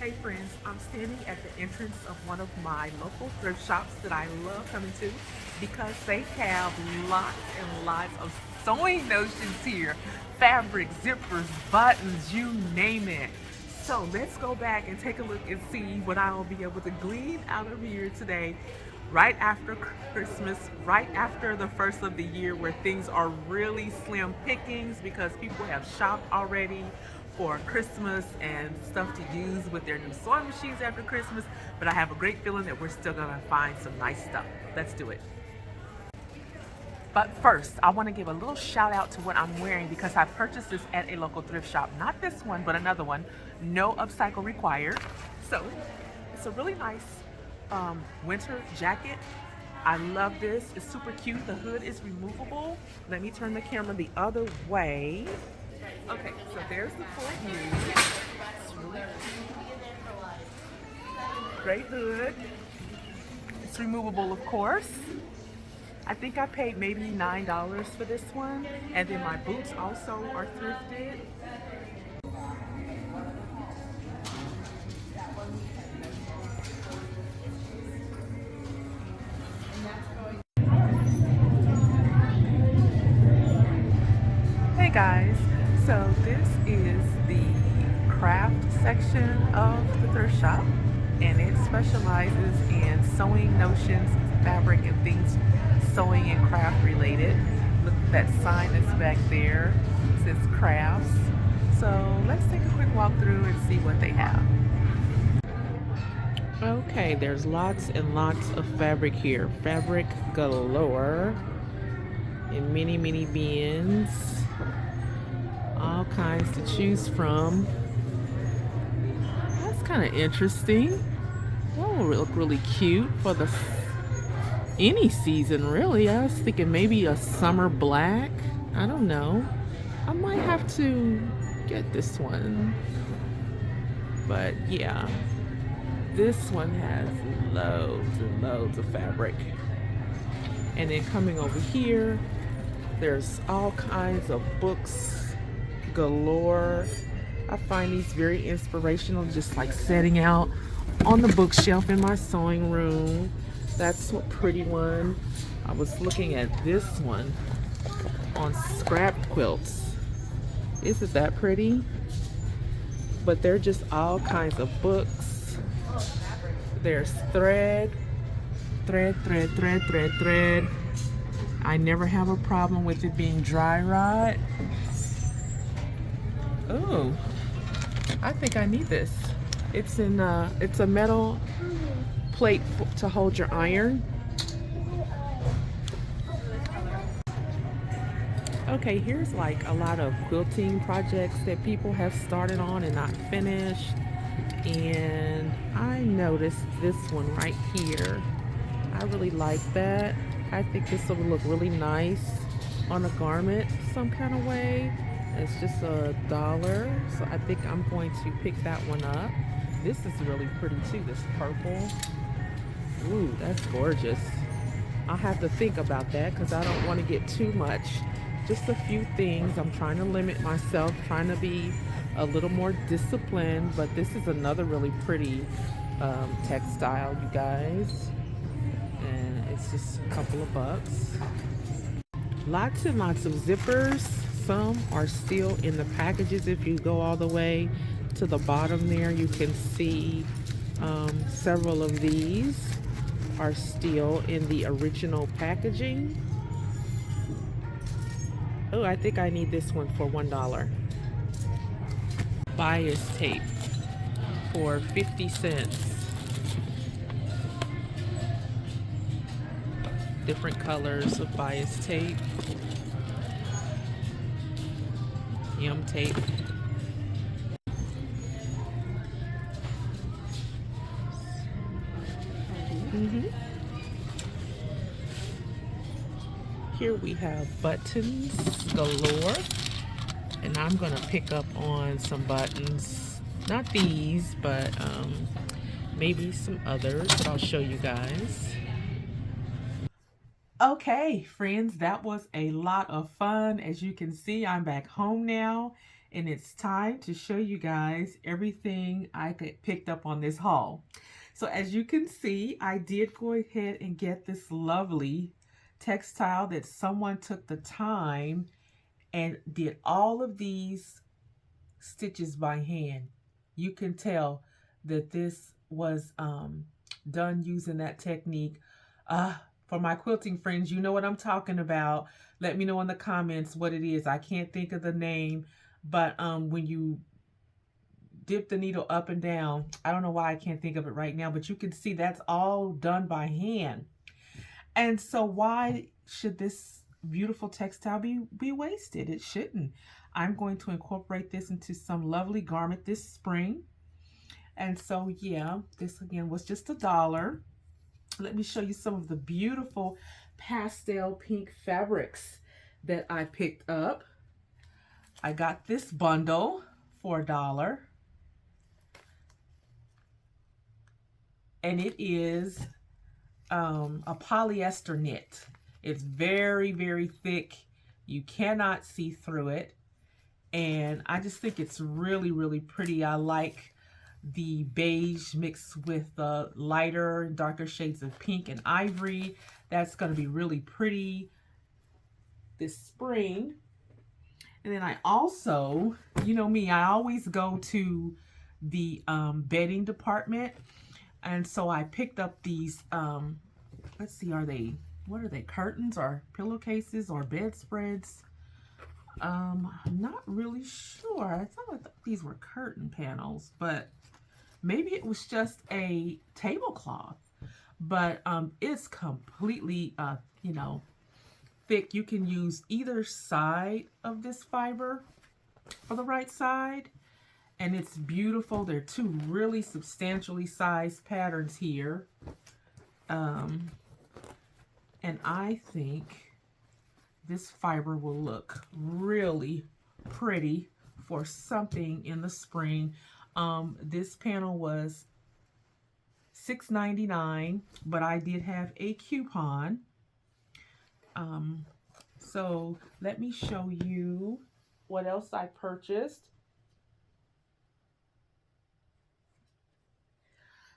Hey friends, I'm standing at the entrance of one of my local thrift shops that I love coming to because they have lots and lots of sewing notions here. Fabric, zippers, buttons, you name it. So let's go back and take a look and see what I'll be able to glean out of here today, right after Christmas, right after the first of the year where things are really slim pickings because people have shopped already for Christmas and stuff to use with their new sewing machines after Christmas. But I have a great feeling that we're still gonna find some nice stuff. Let's do it. But first, I want to give a little shout out to what I'm wearing because I purchased this at a local thrift shop. Not this one, but another one. No upcycle required. So it's a really nice winter jacket. I love this. It's super cute. The hood is removable. Let me turn the camera the other way. Okay, so there's the full view. It's really great hood. It's removable, of course. I think I paid maybe $9 for this one. And then my boots also are thrifted. Hey guys, so this is the craft section of the thrift shop, and it specializes in sewing notions, fabric, and things sewing and craft related. Look at that sign that's back there. It says crafts. So let's take a quick walk through and see what they have. Okay, there's lots and lots of fabric here. Fabric galore in many bins. All kinds to choose from. That's kind of interesting. That will look really cute for the any season, really. I was thinking maybe a summer black. I don't know. I might have to get this one. But yeah, this one has loads and loads of fabric. And then coming over here, there's all kinds of books galore. I find these very inspirational, just like setting out on the bookshelf in my sewing room. That's a pretty one. I was looking at this one on scrap quilts. Isn't that pretty? But they're just all kinds of books. There's thread. I never have a problem with it being dry rot. Oh, I think I need this. It's a metal plate to hold your iron. Okay, here's like a lot of quilting projects that people have started on and not finished. And I noticed this one right here. I really like that. I think this will look really nice on a garment some kind of way. It's just $1, so I think I'm going to pick that one up. This is really pretty too, this purple. Ooh, that's gorgeous. I'll have to think about that because I don't want to get too much. Just a few things. I'm trying to limit myself, trying to be a little more disciplined, but this is another really pretty textile, you guys. And it's just a couple of bucks. Lots and lots of zippers. Some are still in the packages. If you go all the way to the bottom there, you can see several of these are still in the original packaging. Oh, I think I need this one for $1. Bias tape for 50 cents. Different colors of bias tape. Yum tape. Here we have buttons galore, and I'm gonna pick up on some buttons, not these, but maybe some others that I'll show you guys. Okay, friends, that was a lot of fun. As you can see, I'm back home now, and it's time to show you guys everything I picked up on this haul. So as you can see, I did go ahead and get this lovely textile that someone took the time and did all of these stitches by hand. You can tell that this was done using that technique. For my quilting friends, you know what I'm talking about. Let me know in the comments what it is. I can't think of the name, but when you dip the needle up and down, I don't know why I can't think of it right now, but you can see that's all done by hand. And so why should this beautiful textile be wasted? It shouldn't. I'm going to incorporate this into some lovely garment this spring. And so yeah, this again was just $1. Let me show you some of the beautiful pastel pink fabrics that I picked up. I got this bundle for $1. And it is a polyester knit. It's very, very thick. You cannot see through it. And I just think it's really, really pretty. I like the beige mixed with the lighter and darker shades of pink and ivory. That's going to be really pretty this spring. And then I also, you know me, I always go to the bedding department. And so I picked up these, let's see, what are they, curtains or pillowcases or bedspreads? I'm not really sure. I thought these were curtain panels, but maybe it was just a tablecloth. But it's completely, you know, thick. You can use either side of this fiber for the right side. And it's beautiful. There are two really substantially sized patterns here. And I think this fiber will look really pretty for something in the spring. This panel was $6.99, but I did have a coupon. So let me show you what else I purchased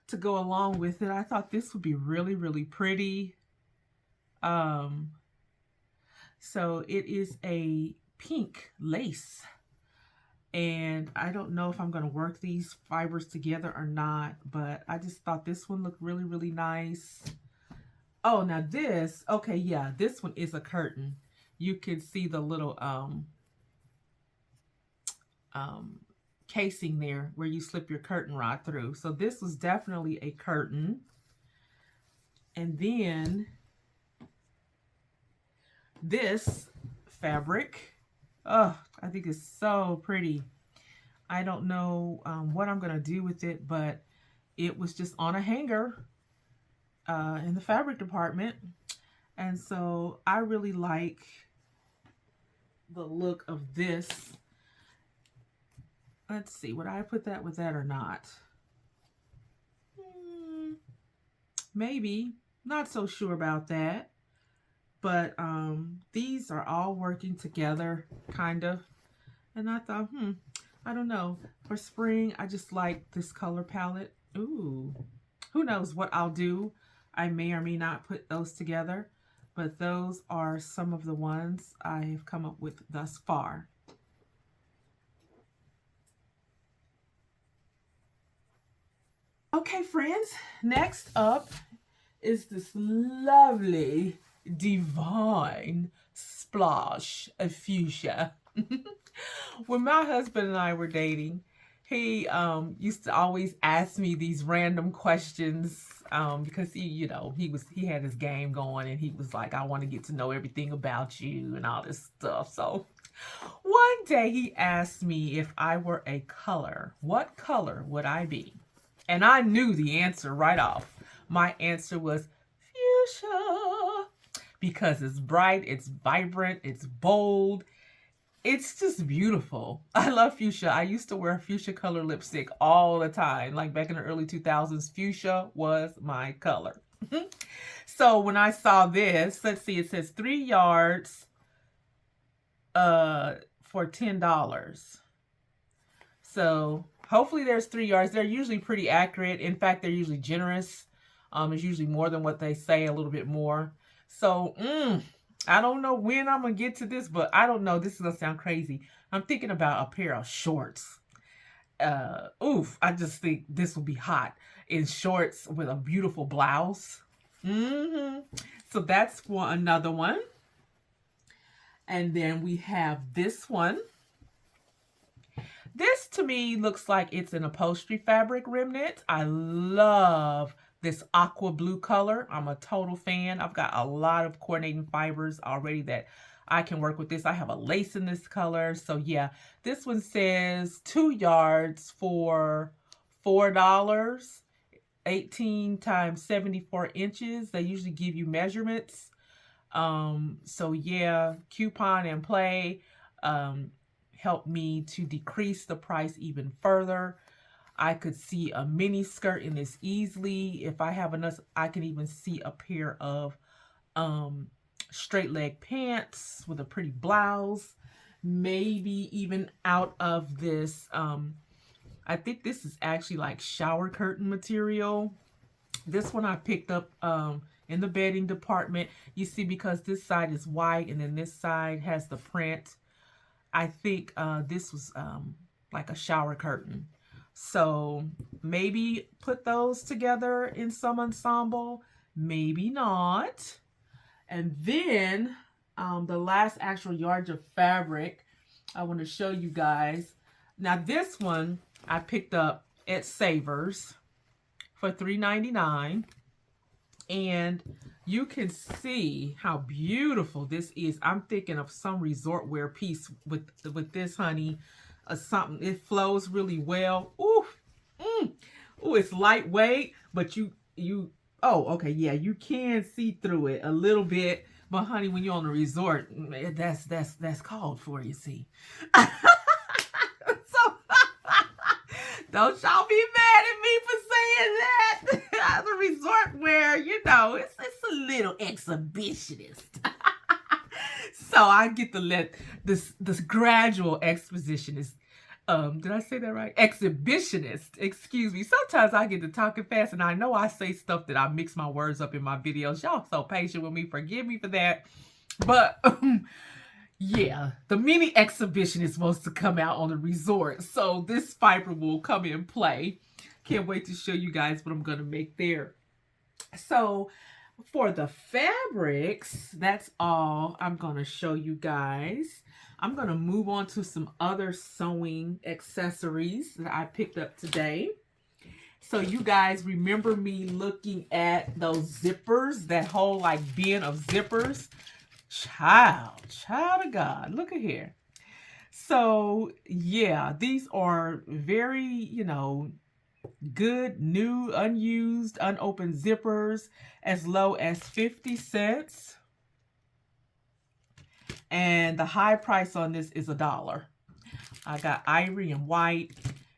to go along with it. I thought this would be really, really pretty. So it is a pink lace, and I don't know if I'm going to work these fibers together or not, but I just thought this one looked really, really nice. Oh, now this, okay, yeah, this one is a curtain. You can see the little casing there where you slip your curtain rod through. So this was definitely a curtain. And then this fabric, oh, I think it's so pretty. I don't know what I'm going to do with it, but it was just on a hanger in the fabric department. And so I really like the look of this. Let's see, would I put that with that or not? Maybe. Not so sure about that. But these are all working together, kind of. And I thought, I don't know. For spring, I just like this color palette. Ooh. Who knows what I'll do. I may or may not put those together. But those are some of the ones I have come up with thus far. Okay, friends. Next up is this lovely, divine splash of fuchsia. When my husband and I were dating, he used to always ask me these random questions because he had his game going, and he was like, I want to get to know everything about you and all this stuff. So one day he asked me if I were a color, what color would I be? And I knew the answer right off. My answer was fuchsia, because it's bright, it's vibrant, it's bold. It's just beautiful. I love fuchsia. I used to wear fuchsia color lipstick all the time. Like back in the early 2000s, fuchsia was my color. So when I saw this, let's see, it says 3 yards for $10. So hopefully there's 3 yards. They're usually pretty accurate. In fact, they're usually generous. It's usually more than what they say, a little bit more. So, I don't know when I'm going to get to this, but I don't know. This is going to sound crazy. I'm thinking about a pair of shorts. I just think this will be hot in shorts with a beautiful blouse. So that's for another one. And then we have this one. This to me looks like it's an upholstery fabric remnant. I love this aqua blue color. I'm a total fan. I've got a lot of coordinating fibers already that I can work with this. I have a lace in this color. So yeah, this one says 2 yards for $4. 18 times 74 inches. They usually give you measurements. So yeah, coupon and play helped me to decrease the price even further. I could see a mini skirt in this easily. If I have enough, I can even see a pair of straight leg pants with a pretty blouse. Maybe even out of this, I think this is actually like shower curtain material. This one I picked up in the bedding department. You see, because this side is white and then this side has the print. I think this was like a shower curtain. So maybe put those together in some ensemble, maybe not. And then the last actual yard of fabric I want to show you guys. Now this one I picked up at Savers for $3.99. And you can see how beautiful this is. I'm thinking of some resort wear piece with this, honey. Something. It flows really well. Ooh, ooh, it's lightweight, but oh, okay, yeah, you can see through it a little bit. But honey, when you're on a resort, that's called for, you see. So don't y'all be mad at me for saying that. The resort wear, it's a little exhibitionist. So I get to let this gradual expositionist, did I say that right? Exhibitionist, excuse me. Sometimes I get to talking fast and I know I say stuff that I mix my words up in my videos. Y'all so patient with me. Forgive me for that. But yeah, the mini exhibition is supposed to come out on the resort. So this fiber will come in play. Can't wait to show you guys what I'm going to make there. So for the fabrics, that's all I'm going to show you guys. I'm going to move on to some other sewing accessories that I picked up today. So you guys remember me looking at those zippers, that whole like bin of zippers? Child of God, look at here. So yeah, these are very, good, new, unused, unopened zippers, as low as 50 cents. And the high price on this is $1. I got ivory and white.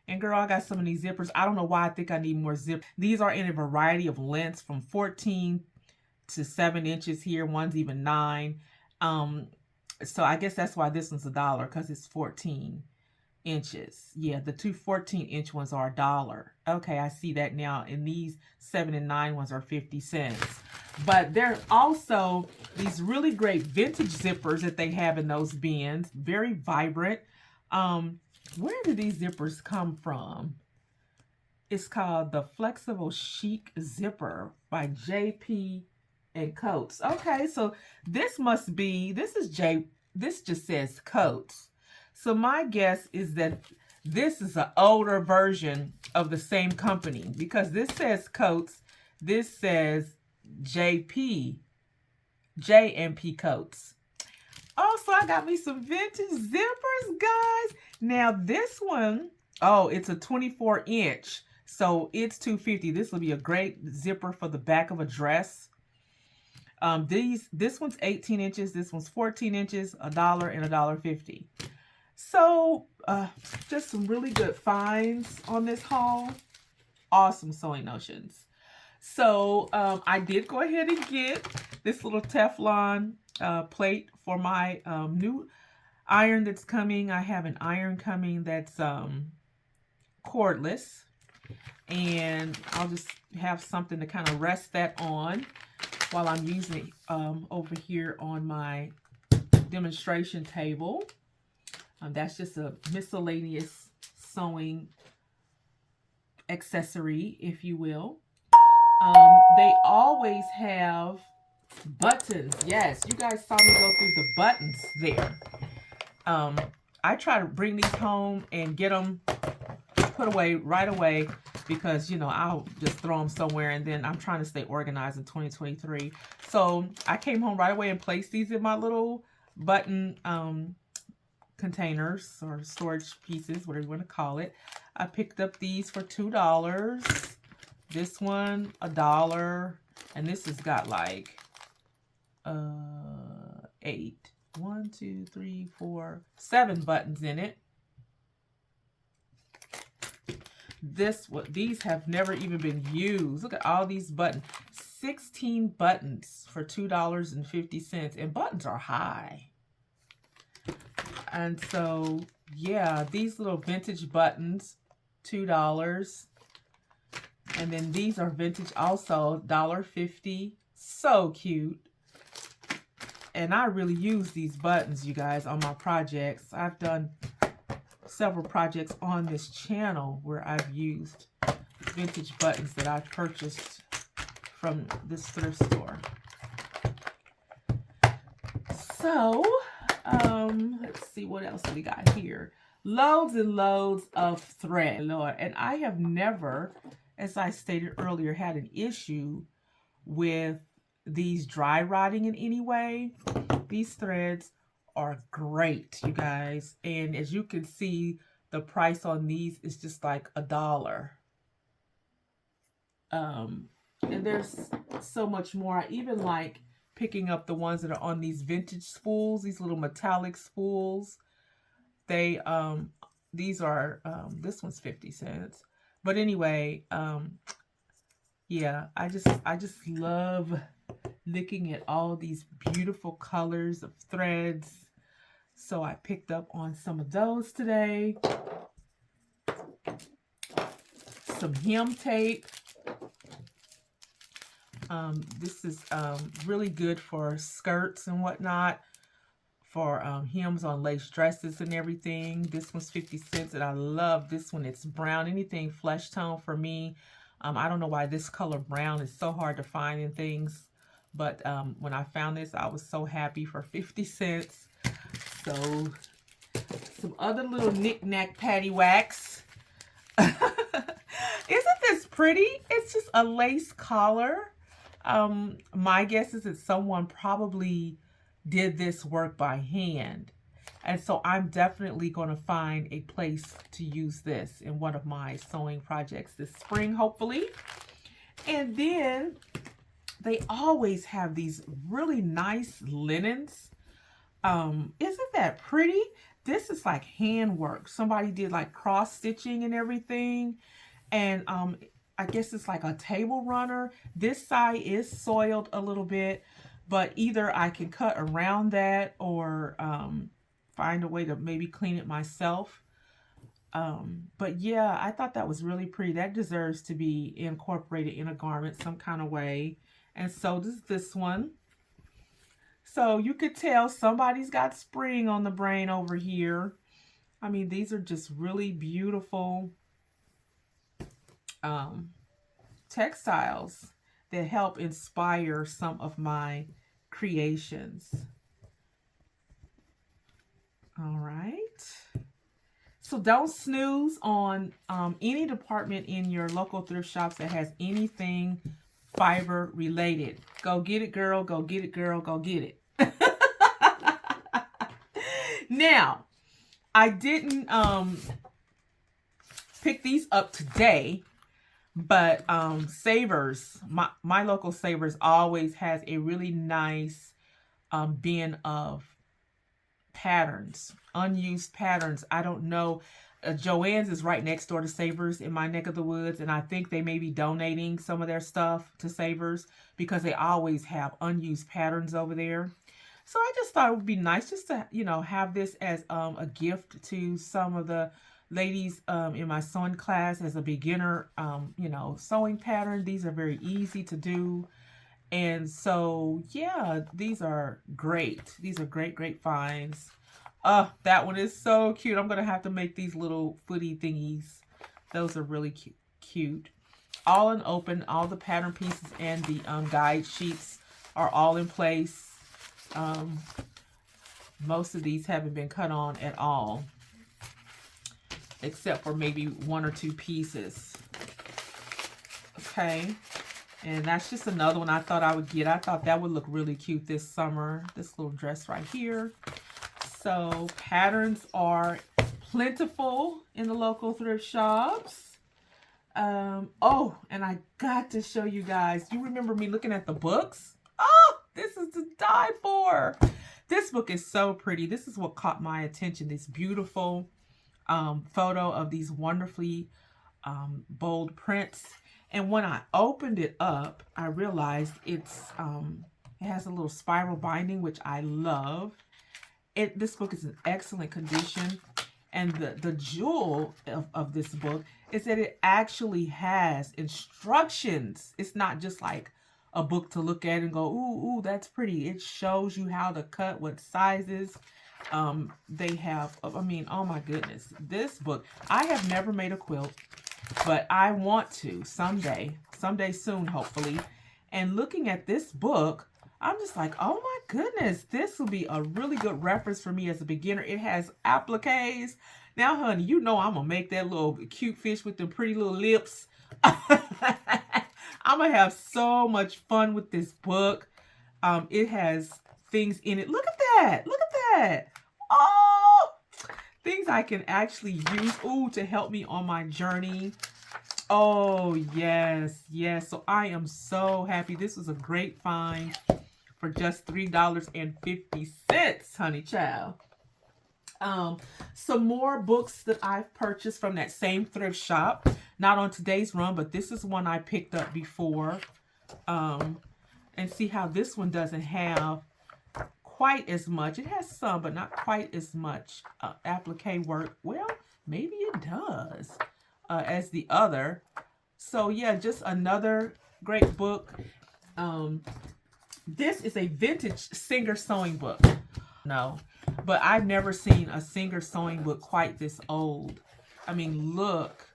And girl, I got some of these zippers. I don't know why I think I need more zip. These are in a variety of lengths from 14 to 7 inches here. One's even 9. So I guess that's why this one's $1, because it's 14 inches. Yeah, the two 14-inch ones are $1. Okay, I see that now. And these 7 and 9 ones are 50 cents. But there are also these really great vintage zippers that they have in those bins. Very vibrant. Where do these zippers come from? It's called the Flexible Chic Zipper by JP and Coats. Okay, so this must be, this just says Coats. So my guess is that this is an older version of the same company, because this says Coats, this says J&P Coats. Also, I got me some vintage zippers, guys. Now this one, oh, it's a 24-inch, so it's $2.50. This will be a great zipper for the back of a dress. This one's 18 inches, this one's 14 inches, $1 and $1.50. So, just some really good finds on this haul. Awesome sewing notions. So, I did go ahead and get this little Teflon plate for my new iron that's coming. I have an iron coming that's cordless, and I'll just have something to kind of rest that on while I'm using it over here on my demonstration table. That's just a miscellaneous sewing accessory, if you will. They always have buttons. Yes, you guys saw me go through the buttons there. I try to bring these home and get them put away right away because, you know, I'll just throw them somewhere, and then I'm trying to stay organized in 2023. So I came home right away and placed these in my little button containers or storage pieces, whatever you want to call it. I picked up these for $2. This one $1, and this has got like 8, 1, 2, 3, 4, 7 buttons in it. These have never even been used. Look at all these buttons. 16 buttons for $2.50, and buttons are high. And so, yeah, these little vintage buttons, $2. And then these are vintage also, $1.50. So cute. And I really use these buttons, you guys, on my projects. I've done several projects on this channel where I've used vintage buttons that I've purchased from this thrift store. So, let's see what else we got here. Loads and loads of thread, Lord. And I have never, as I stated earlier, had an issue with these dry rotting in any way. These threads are great, you guys. And as you can see, the price on these is just like $1. And there's so much more. I even like picking up the ones that are on these vintage spools, these little metallic spools. They these are this one's 50 cents. But anyway, yeah, I just love looking at all these beautiful colors of threads. So I picked up on some of those today. Some hem tape. This is really good for skirts and whatnot, for hems on lace dresses and everything. This one's 50 cents, and I love this one. It's brown, anything flesh tone for me. I don't know why this color brown is so hard to find in things, but when I found this, I was so happy for 50 cents. So, some other little knick-knack paddywhacks. Isn't this pretty? It's just a lace collar. My guess is that someone probably did this work by hand. And so I'm definitely going to find a place to use this in one of my sewing projects this spring, hopefully. And then they always have these really nice linens. Isn't that pretty? This is like handwork. Somebody did like cross stitching and everything. And I guess it's like a table runner. This side is soiled a little bit, but either I can cut around that or find a way to maybe clean it myself. But yeah, I thought that was really pretty. That deserves to be incorporated in a garment some kind of way. And so does this one. So you could tell somebody's got spring on the brain over here. I mean, these are just really beautiful textiles that help inspire some of my creations. All right. So don't snooze on any department in your local thrift shops that has anything fiber related. Go get it, girl. Go get it, girl. Go get it. Now, I didn't pick these up today, but Savers, my local Savers always has a really nice bin of patterns, unused patterns. I don't know. Joann's is right next door to Savers in my neck of the woods, and I think they may be donating some of their stuff to Savers because they always have unused patterns over there. So I just thought it would be nice just to, you know, have this as a gift to some of the ladies in my sewing class as a beginner, you know, sewing pattern. These are very easy to do. And so, yeah, these are great. These are great, great finds. That one is so cute. I'm going to have to make these little footy thingies. Those are really cute. All in open, all the pattern pieces and the guide sheets are all in place. Most of these haven't been cut on at all, except for maybe one or two pieces. Okay. And that's just another one I thought I would get. I thought that would look really cute this summer. This little dress right here. So patterns are plentiful in the local thrift shops. Oh, and I got to show you guys. You remember me looking at the books? Oh, this is to die for. This book is so pretty. This is what caught my attention. This beautiful photo of these wonderfully bold prints. And when I opened it up, I realized it has a little spiral binding, which I love. This book is in excellent condition. And the jewel of this book is that it actually has instructions. It's not just like a book to look at and go, ooh, that's pretty. It shows you how to cut, what sizes. They have, I mean, oh my goodness. This book, I have never made a quilt, but I want to someday soon, hopefully. And looking at this book, I'm just like, oh my goodness, this will be a really good reference for me as a beginner. It has appliques. Now, honey, you know I'm going to make that little cute fish with the pretty little lips. I'm going to have so much fun with this book. It has things in it. Look at that. Look at that. Oh, things I can actually use, to help me on my journey. Oh, yes, yes. So I am so happy. This was a great find for just $3.50, honey child. Some more books that I've purchased from that same thrift shop. Not on today's run, but this is one I picked up before. And see how this one doesn't have quite as much. It has some, but not quite as much applique work. Well, maybe it does as the other. So yeah, just another great book. This is a vintage Singer sewing book. No, but I've never seen a Singer sewing book quite this old. I mean, look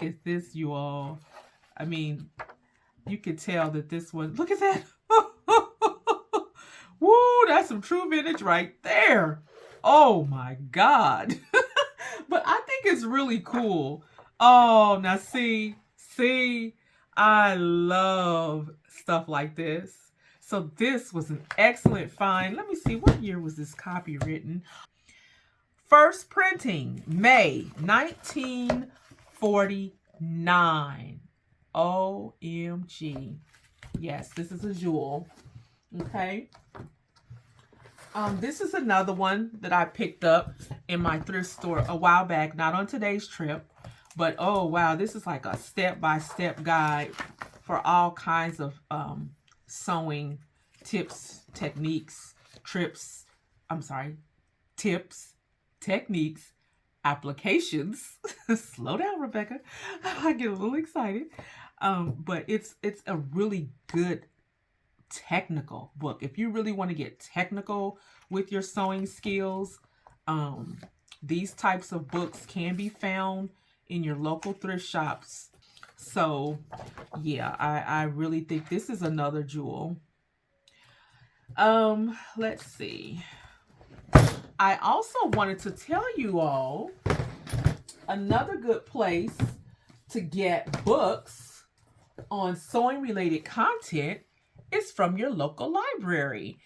at this, you all. I mean, you can tell that this one, look at that. Woo, that's some true vintage right there. Oh my God. But I think it's really cool. Oh, now see, I love stuff like this. So this was an excellent find. Let me see, what year was this copy written? First printing, May 1949. OMG. Yes, this is a jewel. Okay. This is another one that I picked up in my thrift store a while back, not on today's trip, but oh wow, this is like a step-by-step guide for all kinds of sewing tips, techniques, tips, techniques, applications. Slow down, Rebecca. I get a little excited. But it's a really good technical book. If you really want to get technical with your sewing skills, these types of books can be found in your local thrift shops. So yeah, I really think this is another jewel. Let's see. I also wanted to tell you all another good place to get books on sewing related content is from your local library.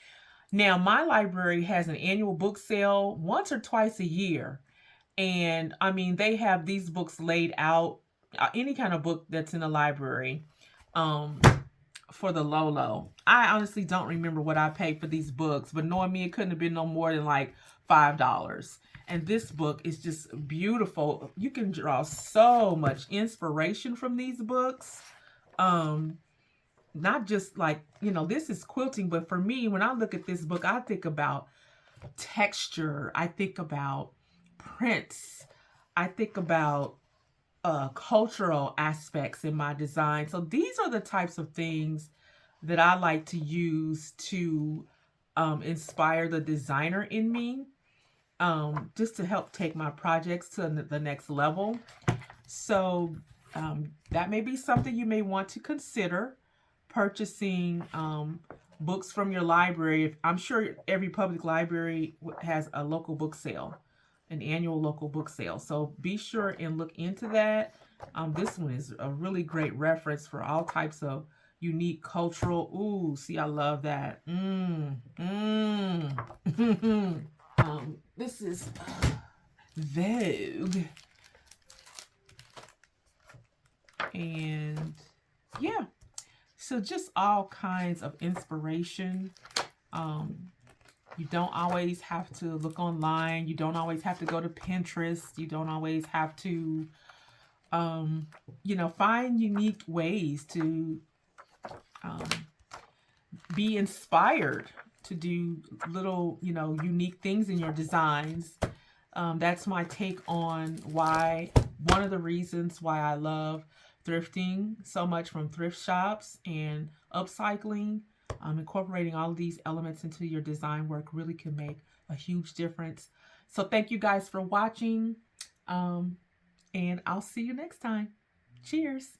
Now, my library has an annual book sale once or twice a year. And I mean, they have these books laid out, any kind of book that's in the library, for the low. I honestly don't remember what I paid for these books, but knowing me, it couldn't have been no more than like $5. And this book is just beautiful. You can draw so much inspiration from these books. Not just like, you know, this is quilting, but for me, when I look at this book, I think about texture. I think about prints. I think about cultural aspects in my design. So these are the types of things that I like to use to inspire the designer in me, just to help take my projects to the next level. So that may be something you may want to consider purchasing books from your library. I'm sure every public library has a local book sale, an annual local book sale. So be sure and look into that. This one is a really great reference for all types of unique cultural. Ooh, see, I love that. This is Vogue. And yeah, so just all kinds of inspiration. Um, you don't always have to look online. You don't always have to go to Pinterest. You don't always have to, um, find unique ways to um, be inspired to do little, unique things in your designs. That's my take on why, one of the reasons why I love thrifting so much from thrift shops and upcycling. Incorporating all of these elements into your design work really can make a huge difference. So thank you guys for watching, and I'll see you next time. Cheers.